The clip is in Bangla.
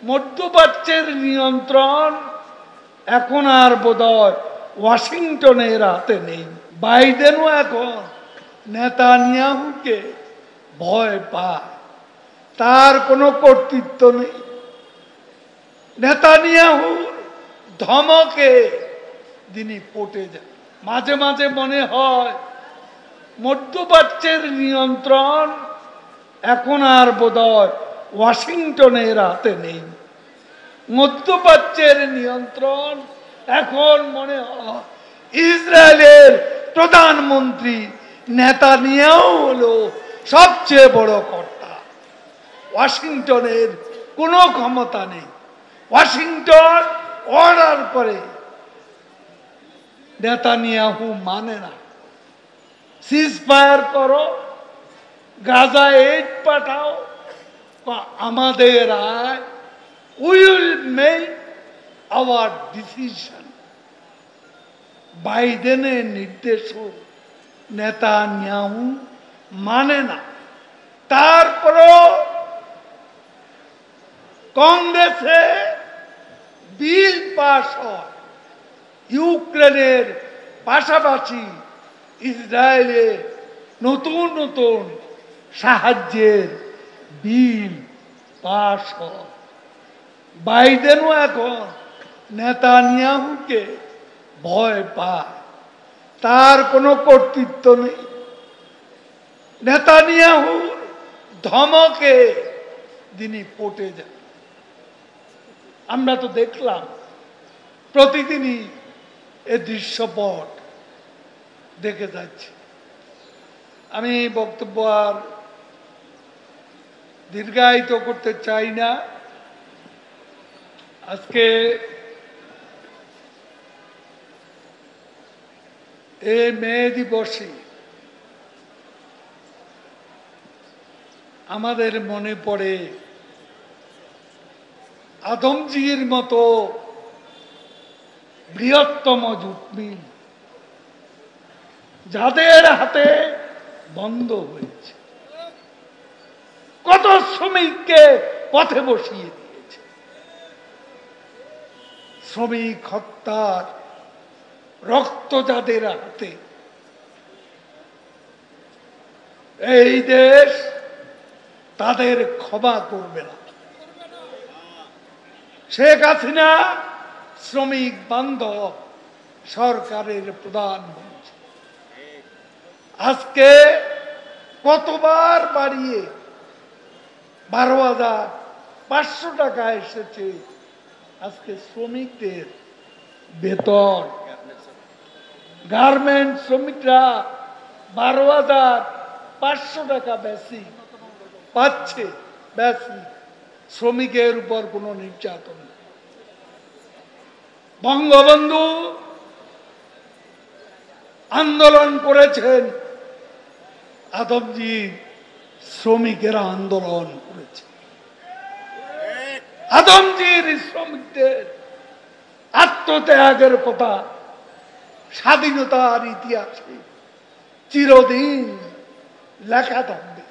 মধ্যপ্রাচ্যের নিয়ন্ত্রণ এখন আর বোধহয় ওয়াশিংটনের হাতে নেই। বাইডেনও এখন নেতানিয়াহুকে ভয় পায়, তার কোনো কর্তৃত্ব নেই। নেতানিয়াহুর ধমকে তিনি পটে যান। মাঝে মাঝে মনে হয় মধ্যপ্রাচ্যের নিয়ন্ত্রণ এখন আর বোধহয় ওয়াশিংটনের হাতে নেই। মধ্যপ্রাচ্যের নিয়ন্ত্রণ এখন মনে হয় ইসরায়েলের প্রধানমন্ত্রী নেতানিয়াহু হলো সবচেয়ে বড় কর্তা। ওয়াশিংটনের কোনো ক্ষমতা নেই। ওয়াশিংটন অর্ডার করে, নেতানিয়াহু মানে না। সিজফায়ার করো, গাজা এইড পাঠাও, আমাদের আয়, উইল মেক আওয়ার ডিসিশন। বাইডেনের নির্দেশও নেতানিয়াহু মানে না। তারপরও কংগ্রেসে বিল পাস হয় ইউক্রেনের পাশাপাশি ইসরায়েলে নতুন নতুন সাহায্যের বিল পাস হয়। বাইডেনও এখন নেতানিয়াহুকে ভয় পায়, তার কোনো কর্তৃত্ব নেই। নেতানিয়াহুর ধমকে তিনি পটে যান। আমরা তো দেখলাম প্রতিদিনই এ দৃশ্যপট দেখে যাচ্ছি। আমি বক্তব্য আর দীর্ঘায়িত করতে চাই না। আজকে এই মে দিবসে আমাদের মনে পড়ে আদমজির মতো বৃহত্তম জুট মিল যাদের হাতে বন্ধ হয়েছে, কত শ্রমিককে পথে বসিয়ে দিয়েছে। শ্রমিক হত্যার রক্ত যাদের হাতে, এই দেশ তাদের ক্ষমা করবে না। শেখ হাসিনা শ্রমিক বান্ধব সরকারের প্রধানমন্ত্রী, আজকে কতবার বাড়িয়ে 12,500 টাকা এসেছে। আজকে শ্রমিকদের বেতন, গার্মেন্ট শ্রমিকরা 12,500 টাকা বেশি পাচ্ছে। বেশি শ্রমিকের উপর কোনো নির্যাতন। বঙ্গবন্ধু আন্দোলন করেছেন, আদমজি শ্রমিকেরা আন্দোলন করেছে। আদমজির শ্রমিকদের আত্মত্যাগের কথা স্বাধীনতার ইতিহাসে চিরদিন লেখা থাকবে।